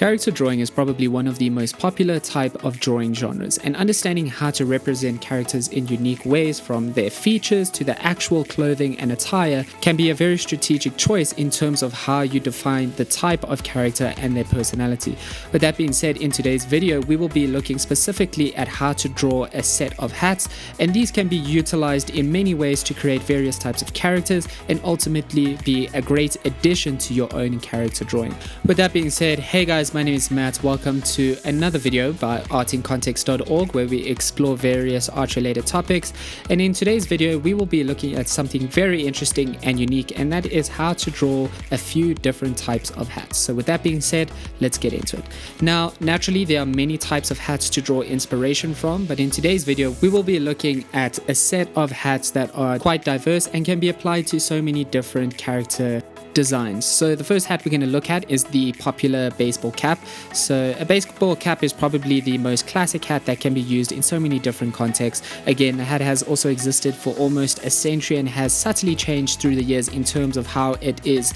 Character drawing is probably one of the most popular type of drawing genres, and understanding how to represent characters in unique ways from their features to the actual clothing and attire can be a very strategic choice in terms of how you define the type of character and their personality. With that being said, in today's video we will be looking specifically at how to draw a set of hats, and these can be utilized in many ways to create various types of characters and ultimately be a great addition to your own character drawing. With that being said, hey guys, my name is Matt. Welcome to another video by artincontext.org where we explore various art related topics, and in today's video we will be looking at something very interesting and unique, and that is how to draw a few different types of hats. So with that being said, let's get into it. Now naturally there are many types of hats to draw inspiration from, but in today's video we will be looking at a set of hats that are quite diverse and can be applied to so many different character designs. So the first hat we're going to look at is the popular baseball cap. So a baseball cap is probably the most classic hat that can be used in so many different contexts. Again, the hat has also existed for almost a century and has subtly changed through the years in terms of how it is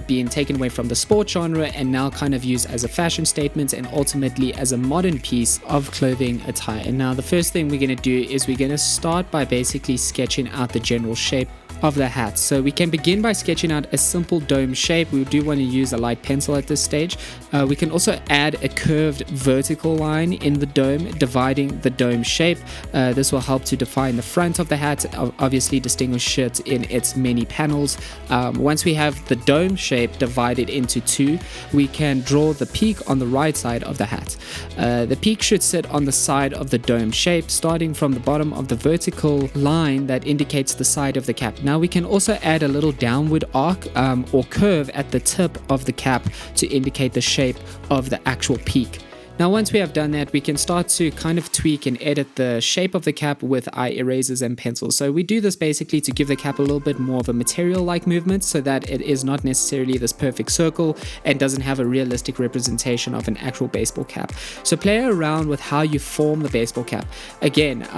being taken away from the sport genre and now kind of used as a fashion statement and ultimately as a modern piece of clothing attire. And now the first thing we're going to do is we're going to start by basically sketching out the general shape of the hat. So we can begin by sketching out a simple dome shape. We do want to use a light pencil at this stage. We can also add a curved vertical line in the dome, dividing the dome shape. This will help to define the front of the hat, obviously distinguish it in its many panels. Once we have the dome shape divided into two, we can draw the peak on the right side of the hat. The peak should sit on the side of the dome shape, starting from the bottom of the vertical line that indicates the side of the cap. Now we can also add a little downward arc or curve at the tip of the cap to indicate the shape of the actual peak. Now once we have done that, we can start to kind of tweak and edit the shape of the cap with eye erasers and pencils. So we do this basically to give the cap a little bit more of a material-like movement so that it is not necessarily this perfect circle and doesn't have a realistic representation of an actual baseball cap. So play around with how you form the baseball cap. Again,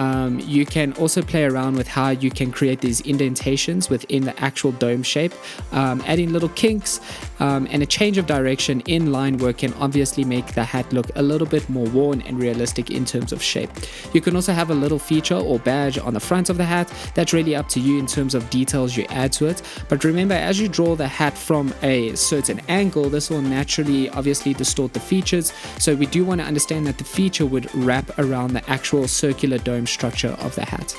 you can also play around with how you can create these indentations within the actual dome shape. Adding little kinks and a change of direction in line work can obviously make the hat look a little bit more worn and realistic in terms of shape. You can also have a little feature or badge on the front of the hat. That's really up to you in terms of details you add to it. But remember, as you draw the hat from a certain angle, this will naturally obviously distort the features. So we do want to understand that the feature would wrap around the actual circular dome structure of the hat.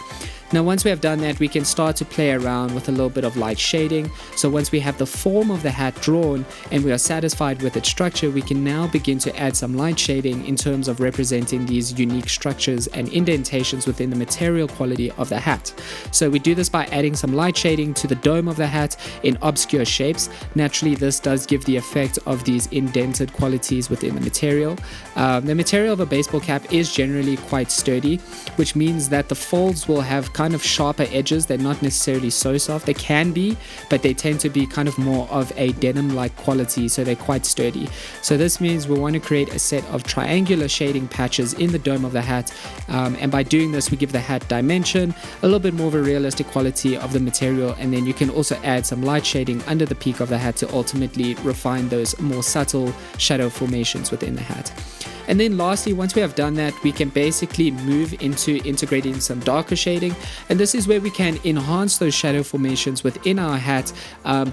Now once we have done that, we can start to play around with a little bit of light shading. So once we have the form of the hat drawn and we are satisfied with its structure, we can now begin to add some light shading in terms of representing these unique structures and indentations within the material quality of the hat. So we do this by adding some light shading to the dome of the hat in obscure shapes. Naturally, this does give the effect of these indented qualities within the material. The material of a baseball cap is generally quite sturdy, which means that the folds will have kind of sharper edges. They're not necessarily so soft. They can be, but they tend to be kind of more of a denim-like quality, so they're quite sturdy. So this means we want to create a set of triangular shading patches in the dome of the hat, and by doing this we give the hat dimension, a little bit more of a realistic quality of the material, and then you can also add some light shading under the peak of the hat to ultimately refine those more subtle shadow formations within the hat. And then lastly, once we have done that, we can basically move into integrating some darker shading, and this is where we can enhance those shadow formations within our hat,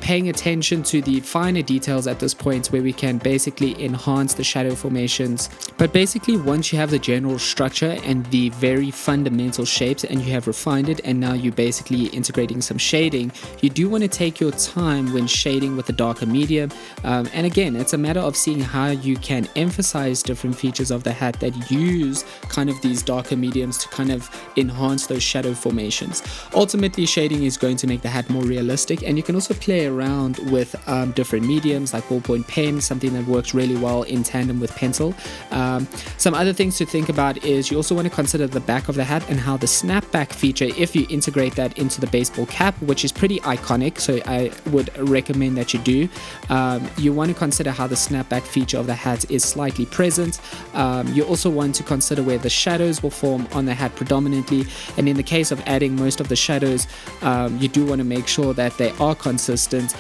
paying attention to the finer details at this point where we can basically enhance the shadow formations. But basically once you have the general structure and the very fundamental shapes and you have refined it and now you're basically integrating some shading, you do want to take your time when shading with a darker medium, and again it's a matter of seeing how you can emphasize different features of the hat that use kind of these darker mediums to kind of enhance those shadow formations. Ultimately, shading is going to make the hat more realistic, and you can also play around with different mediums like ballpoint pen, something that works really well in tandem with pencil. Some other things to think about is you also want to consider the back of the hat and how the snapback feature, if you integrate that into the baseball cap, which is pretty iconic, so I would recommend that you do. You want to consider how the snapback feature of the hat is slightly present. You also want to consider where the shadows will form on the hat predominantly, and in the case of adding most of the shadows, you do want to make sure that they are consistent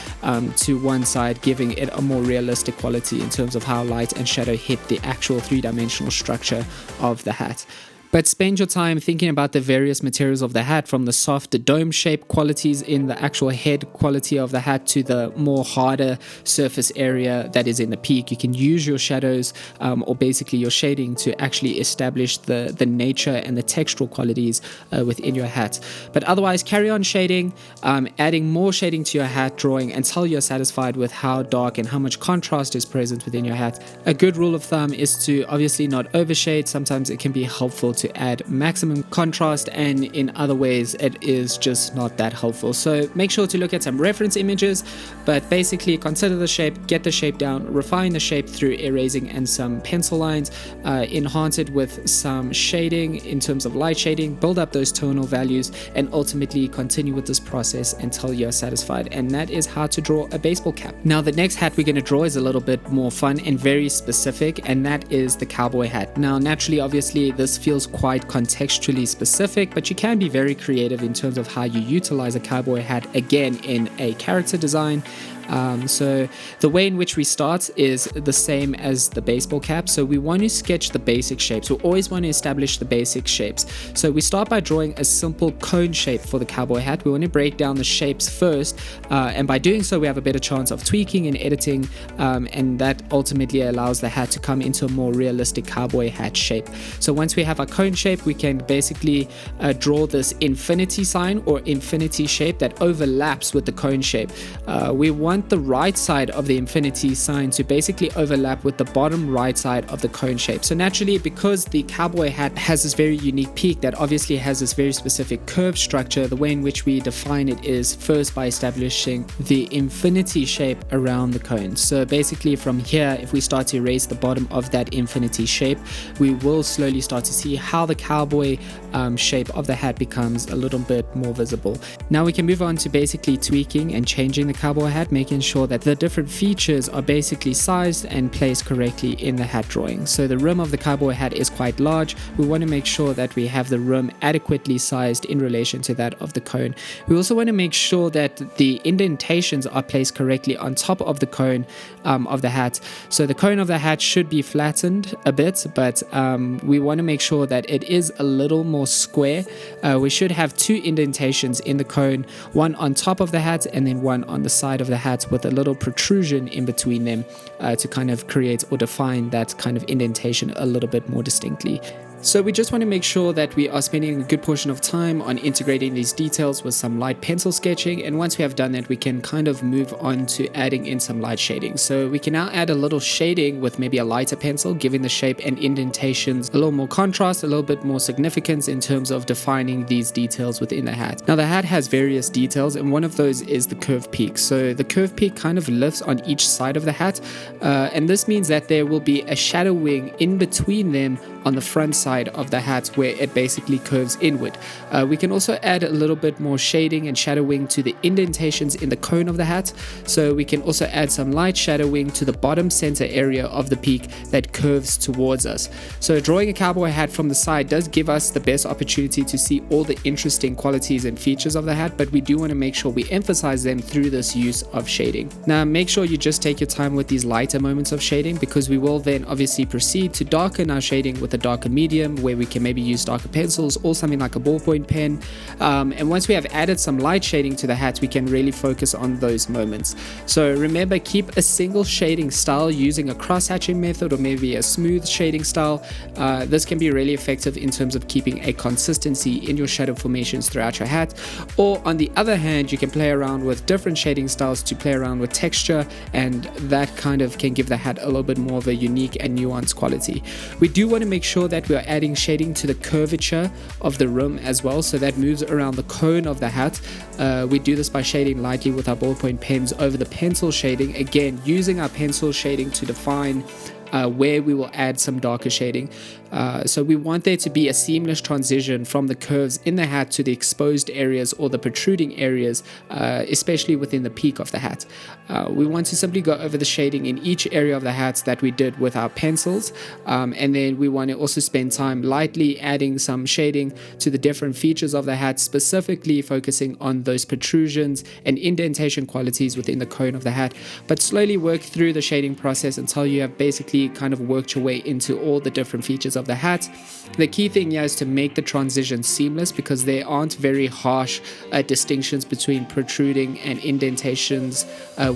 to one side, giving it a more realistic quality in terms of how light and shadow hit the actual three-dimensional structure of the hat. But spend your time thinking about the various materials of the hat, from the soft dome shape qualities in the actual head quality of the hat to the more harder surface area that is in the peak. You can use your shadows or basically your shading to actually establish the nature and the textural qualities within your hat. But otherwise, carry on shading, adding more shading to your hat drawing until you're satisfied with how dark and how much contrast is present within your hat. A good rule of thumb is to obviously not overshade. Sometimes it can be helpful to add maximum contrast, and in other ways it is just not that helpful. So make sure to look at some reference images, but basically consider the shape, get the shape down, refine the shape through erasing and some pencil lines, enhance it with some shading in terms of light shading, build up those tonal values, and ultimately continue with this process until you're satisfied. And that is how to draw a baseball cap. Now the next hat we're going to draw is a little bit more fun and very specific, and that is the cowboy hat. Now naturally, obviously this feels quite contextually specific, but you can be very creative in terms of how you utilize a cowboy hat, again in a character design. So the way in which we start is the same as the baseball cap. So we want to sketch the basic shapes. We always want to establish the basic shapes. So we start by drawing a simple cone shape for the cowboy hat. We want to break down the shapes first, and by doing so we have a better chance of tweaking and editing, and that ultimately allows the hat to come into a more realistic cowboy hat shape. So once we have our cone shape, we can basically draw this infinity sign or infinity shape that overlaps with the cone shape. We want the right side of the infinity sign to basically overlap with the bottom right side of the cone shape. So naturally, because the cowboy hat has this very unique peak that obviously has this very specific curve structure, the way in which we define it is first by establishing the infinity shape around the cone. So basically from here, if we start to erase the bottom of that infinity shape, we will slowly start to see how the cowboy shape of the hat becomes a little bit more visible. Now we can move on to basically tweaking and changing the cowboy hat, making sure that the different features are basically sized and placed correctly in the hat drawing. So the rim of the cowboy hat is quite large. We want to make sure that we have the rim adequately sized in relation to that of the cone. We also want to make sure that the indentations are placed correctly on top of the cone of the hat. So the cone of the hat should be flattened a bit, but we want to make sure that it is a little more square. We should have two indentations in the cone, one on top of the hat and then one on the side of the hat with a little protrusion in between them to kind of create or define that kind of indentation a little bit more distinctly. So we just want to make sure that we are spending a good portion of time on integrating these details with some light pencil sketching, and once we have done that, we can kind of move on to adding in some light shading. So we can now add a little shading with maybe a lighter pencil, giving the shape and indentations a little more contrast, a little bit more significance in terms of defining these details within the hat. Now the hat has various details, and one of those is the curved peak. So the curved peak kind of lifts on each side of the hat, and this means that there will be a shadow wing in between them on the front side of the hat where it basically curves inward. We can also add a little bit more shading and shadowing to the indentations in the cone of the hat. So we can also add some light shadowing to the bottom center area of the peak that curves towards us. So drawing a cowboy hat from the side does give us the best opportunity to see all the interesting qualities and features of the hat, but we do want to make sure we emphasize them through this use of shading. Now make sure you just take your time with these lighter moments of shading, because we will then obviously proceed to darken our shading with a darker medium where we can maybe use darker pencils or something like a ballpoint pen, and once we have added some light shading to the hat, we can really focus on those moments. So remember, keep a single shading style using a cross-hatching method or maybe a smooth shading style. This can be really effective in terms of keeping a consistency in your shadow formations throughout your hat. Or on the other hand, you can play around with different shading styles to play around with texture, and that kind of can give the hat a little bit more of a unique and nuanced quality. We do want to make sure that we are adding shading to the curvature of the rim as well, so that moves around the cone of the hat. We do this by shading lightly with our ballpoint pens over the pencil shading, again using our pencil shading to define where we will add some darker shading. So we want there to be a seamless transition from the curves in the hat to the exposed areas or the protruding areas, especially within the peak of the hat. We want to simply go over the shading in each area of the hat that we did with our pencils, and then we want to also spend time lightly adding some shading to the different features of the hat, specifically focusing on those protrusions and indentation qualities within the cone of the hat, but slowly work through the shading process until you have basically kind of worked your way into all the different features of the hat. The key thing here is to make the transition seamless, because there aren't very harsh distinctions between protruding and indentations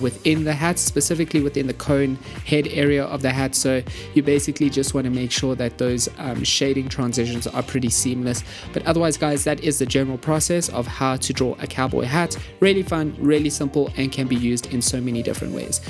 within the hat, specifically within the cone head area of the hat. So you basically just want to make sure that those shading transitions are pretty seamless. But otherwise, guys, that is the general process of how to draw a cowboy hat. Really fun, really simple, and can be used in so many different ways.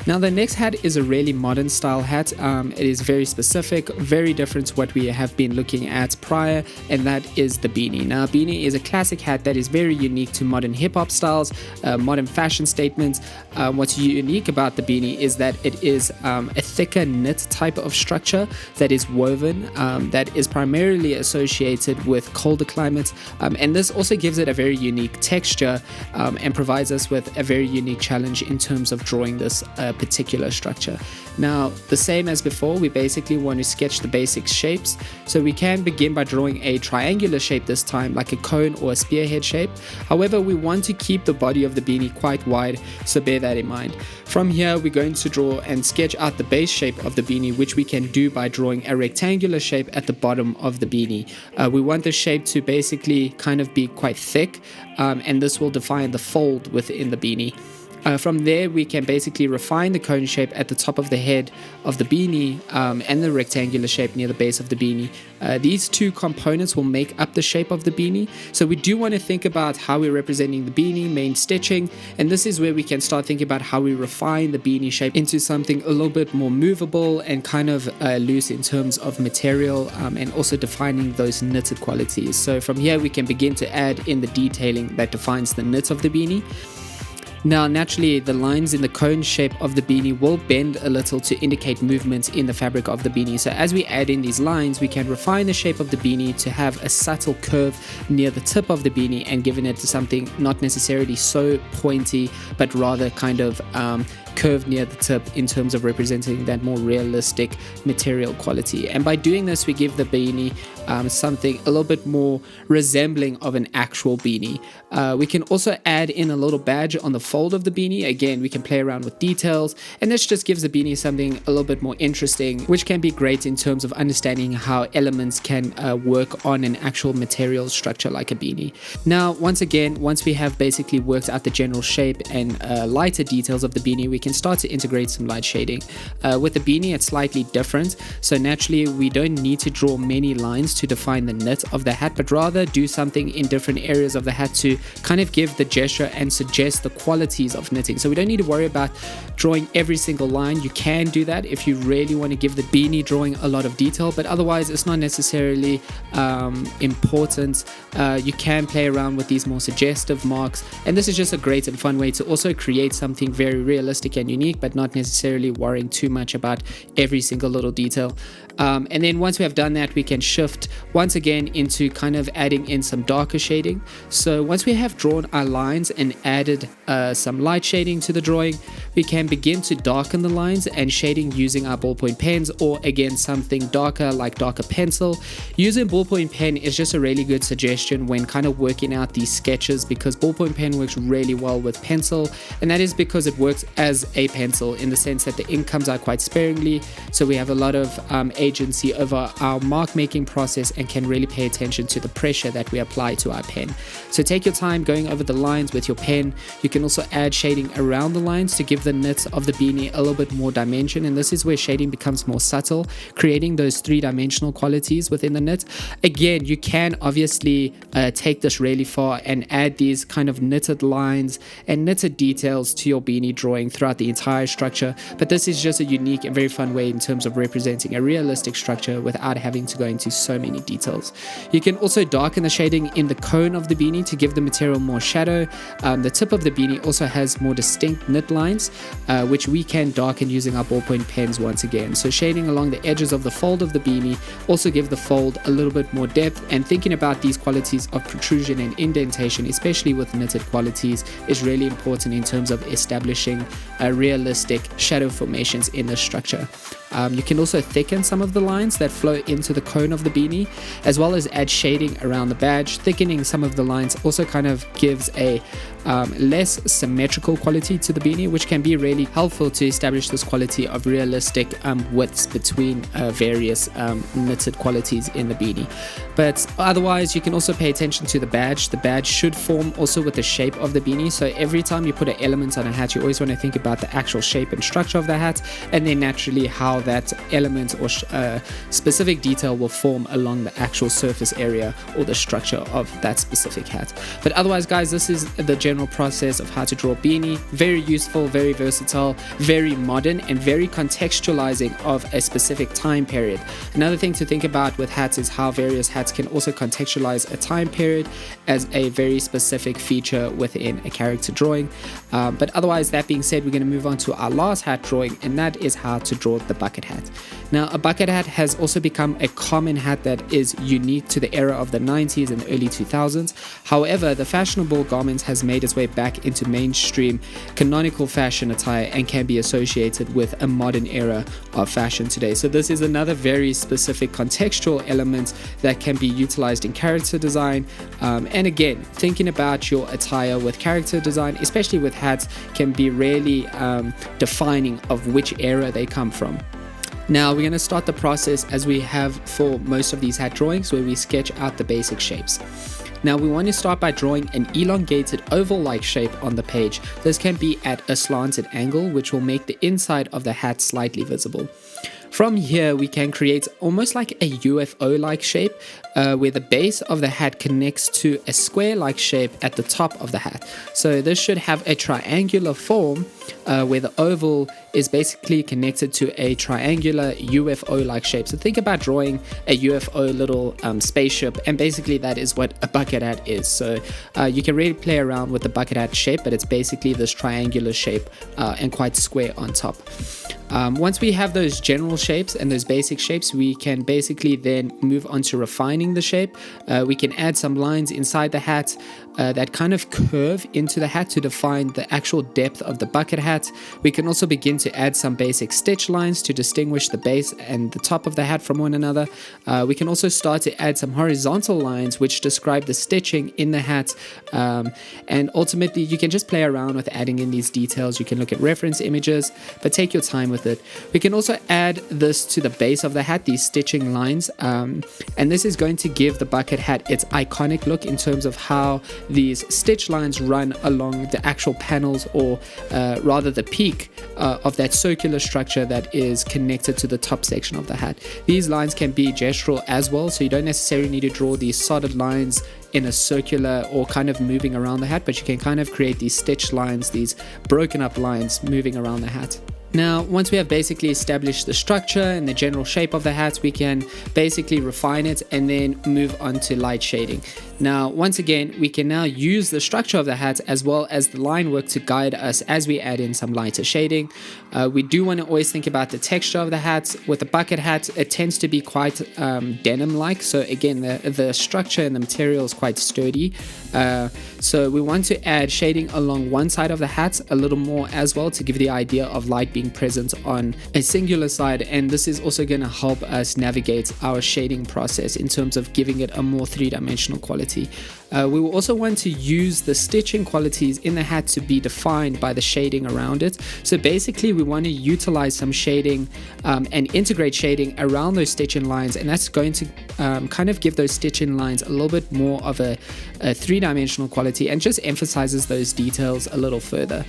Now the next hat is a really modern style hat. It is very specific, very different to what we have been looking at prior, and that is the beanie. Now a beanie is a classic hat that is very unique to modern hip-hop styles, modern fashion statements. What's unique about the beanie is that it is a thicker knit type of structure that is woven, that is primarily associated with colder climates, and this also gives it a very unique texture and provides us with a very unique challenge in terms of drawing this particular structure. Now, the same as before, we basically want to sketch the basic shapes. So we can begin by drawing a triangular shape this time, like a cone or a spearhead shape. However, we want to keep the body of the beanie quite wide, so bear that in mind. From here, we're going to draw and sketch out the base shape of the beanie, which we can do by drawing a rectangular shape at the bottom of the beanie. We want the shape to basically kind of be quite thick, and this will define the fold within the beanie. From there, we can basically refine the cone shape at the top of the head of the beanie and the rectangular shape near the base of the beanie. These two components will make up the shape of the beanie. So we do want to think about how we're representing the beanie, main stitching, and this is where we can start thinking about how we refine the beanie shape into something a little bit more movable and kind of loose in terms of material, and also defining those knitted qualities. So from here, we can begin to add in the detailing that defines the knit of the beanie. Now, naturally, the lines in the cone shape of the beanie will bend a little to indicate movement in the fabric of the beanie. So as we add in these lines, we can refine the shape of the beanie to have a subtle curve near the tip of the beanie and giving it something not necessarily so pointy, but rather kind of curved near the tip in terms of representing that more realistic material quality. And by doing this, we give the beanie something a little bit more resembling of an actual beanie. We can also add in a little badge on the fold of the beanie. Again, we can play around with details, and this just gives the beanie something a little bit more interesting, which can be great in terms of understanding how elements can work on an actual material structure like a beanie. Now, once we have basically worked out the general shape and lighter details of the beanie, we can start to integrate some light shading. With the beanie, it's slightly different. So naturally, we don't need to draw many lines to define the knit of the hat, but rather do something in different areas of the hat to kind of give the gesture and suggest the qualities of knitting. So we don't need to worry about drawing every single line. You can do that if you really want to give the beanie drawing a lot of detail, but otherwise it's not necessarily important. You can play around with these more suggestive marks, and this is just a great and fun way to also create something very realistic and unique, but not necessarily worrying too much about every single little detail. And then once we have done that, we can shift once again into kind of adding in some darker shading. So once we have drawn our lines and added some light shading to the drawing, we can begin to darken the lines and shading using our ballpoint pens, or again something darker like darker pencil. Using ballpoint pen is just a really good suggestion when kind of working out these sketches, because ballpoint pen works really well with pencil, and that is because it works as a pencil in the sense that the ink comes out quite sparingly, so we have a lot of agency over our mark making process and can really pay attention to the pressure that we apply to our pen. So take your time going over the lines with your pen. You can also add shading around the lines to give the knit of the beanie a little bit more dimension, and this is where shading becomes more subtle, creating those three-dimensional qualities within the knit. Again, you can obviously take this really far and add these kind of knitted lines and knitted details to your beanie drawing throughout the entire structure, but this is just a unique and very fun way in terms of representing a realistic structure without having to go into so many details. You can also darken the shading in the cone of the beanie to give the material more shadow. The tip of the beanie also has more distinct knit lines, shapes, which we can darken using our ballpoint pens once again. So shading along the edges of the fold of the beanie also give the fold a little bit more depth, and thinking about these qualities of protrusion and indentation, especially with knitted qualities, is really important in terms of establishing realistic shadow formations in the structure. You can also thicken some of the lines that flow into the cone of the beanie, as well as add shading around the badge. Thickening some of the lines also kind of gives a less symmetrical quality to the beanie, which can be really helpful to establish this quality of realistic widths between various knitted qualities in the beanie. But otherwise, you can also pay attention to the badge. The badge should form also with the shape of the beanie. So every time you put an element on a hat, you always want to think about the actual shape and structure of the hat, and then naturally how that element or specific detail will form along the actual surface area or the structure of that specific hat. But otherwise, guys, this is the general process of how to draw a beanie. Very useful, very versatile, very modern, and very contextualizing of a specific time period. Another thing to think about with hats is how various hats can also contextualize a time period as a very specific feature within a character drawing. But otherwise, that being said, we're going to move on to our last hat drawing, and that is how to draw the bucket hat. Now, a bucket hat has also become a common hat that is unique to the era of the 90s and early 2000s. However, the fashionable garment has made its way back into mainstream canonical fashion attire and can be associated with a modern era of fashion today. So this is another very specific contextual element that can be utilized in character design. And again, thinking about your attire with character design, especially with hats, can be really defining of which era they come from. Now we're going to start the process as we have for most of these hat drawings, where we sketch out the basic shapes. Now we want to start by drawing an elongated oval-like shape on the page. This can be at a slanted angle, which will make the inside of the hat slightly visible. From here, we can create almost like a UFO-like shape, where the base of the hat connects to a square-like shape at the top of the hat. So this should have a triangular form, where the oval is basically connected to a triangular UFO-like shape. So think about drawing a UFO little spaceship, and basically that is what a bucket hat is. So you can really play around with the bucket hat shape, but it's basically this triangular shape and quite square on top. Once we have those general shapes and those basic shapes, we can basically then move on to refining the shape. We can add some lines inside the hat that kind of curve into the hat to define the actual depth of the bucket hat. We can also begin to add some basic stitch lines to distinguish the base and the top of the hat from one another. We can also start to add some horizontal lines which describe the stitching in the hat, and ultimately you can just play around with adding in these details. You can look at reference images, but take your time with it. We can also add this to the base of the hat, these stitching lines, and this is going to give the bucket hat its iconic look in terms of how these stitch lines run along the actual panels, or rather the peak of that circular structure that is connected to the top section of the hat. These lines can be gestural as well, so you don't necessarily need to draw these solid lines in a circular or kind of moving around the hat, but you can kind of create these stitch lines, these broken up lines moving around the hat. Now, once we have basically established the structure and the general shape of the hat, we can basically refine it and then move on to light shading. Now, once again, we can now use the structure of the hat as well as the line work to guide us as we add in some lighter shading. We do want to always think about the texture of the hat. With the bucket hat, it tends to be quite denim-like. So again, the structure and the material is quite sturdy. So we want to add shading along one side of the hat a little more as well to give the idea of light being present on a singular side, and this is also going to help us navigate our shading process in terms of giving it a more three-dimensional quality. We will also want to use the stitching qualities in the hat to be defined by the shading around it. So basically we want to utilize some shading and integrate shading around those stitching lines, and that's going to kind of give those stitching lines a little bit more of a three-dimensional quality and just emphasizes those details a little further.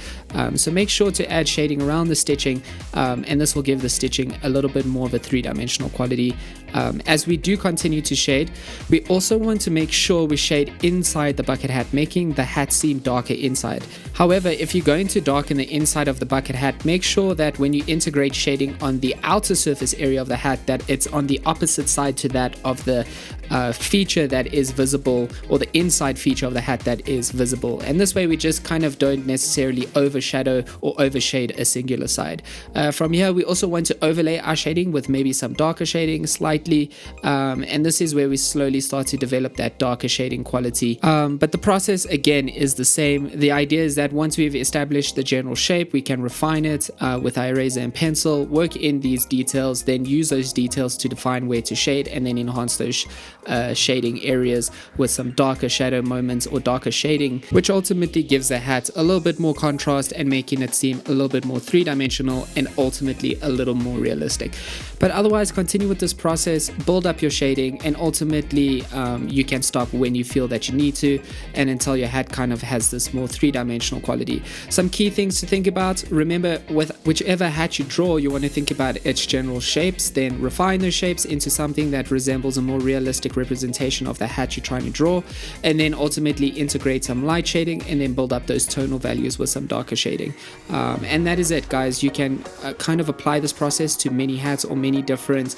So make sure to add shading around the stitching, and this will give the stitching a little bit more of a three-dimensional quality. As we do continue to shade, we also want to make sure we shade inside the bucket hat, making the hat seem darker inside. However, if you're going to darken the inside of the bucket hat, make sure that when you integrate shading on the outer surface area of the hat, that it's on the opposite side to that of the feature that is visible, or the inside feature of the hat that is visible. And this way we just kind of don't necessarily overshadow or overshade a singular side. From here we also want to overlay our shading with maybe some darker shading slightly, and this is where we slowly start to develop that darker shading quality. But the process again is the same. The idea is that once we've established the general shape, we can refine it with our eraser and pencil, work in these details, then use those details to define where to shade, and then enhance those shading areas with some darker shadow moments or darker shading, which ultimately gives the hat a little bit more contrast and making it seem a little bit more three-dimensional and ultimately a little more realistic. But otherwise, continue with this process, build up your shading, and ultimately you can stop when you feel that you need to, and until your hat kind of has this more three-dimensional quality. Some key things to think about: remember, with whichever hat you draw, you want to think about its general shapes, then refine those shapes into something that resembles a more realistic representation of the hat you're trying to draw, and then ultimately integrate some light shading, and then build up those tonal values with some darker shading. And that is it, guys. You can kind of apply this process to many hats or many different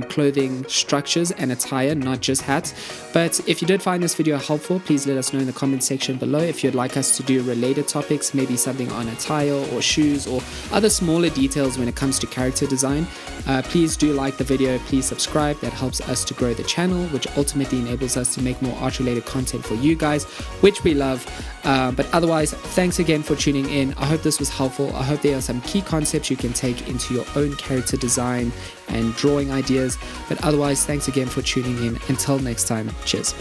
clothing structures and attire, not just hats. But if you did find this video helpful, please let us know in the comment section below if you'd like us to do related topics, maybe something on attire or shoes or other smaller details when it comes to character design. Please do like the video, please subscribe. That helps us to grow the channel, which ultimately enables us to make more art related content for you guys, which we love. But otherwise, thanks again for tuning in. I hope this was helpful. I hope there are some key concepts you can take into your own character design and drawing ideas. But otherwise, thanks again for tuning in. Until next time, cheers.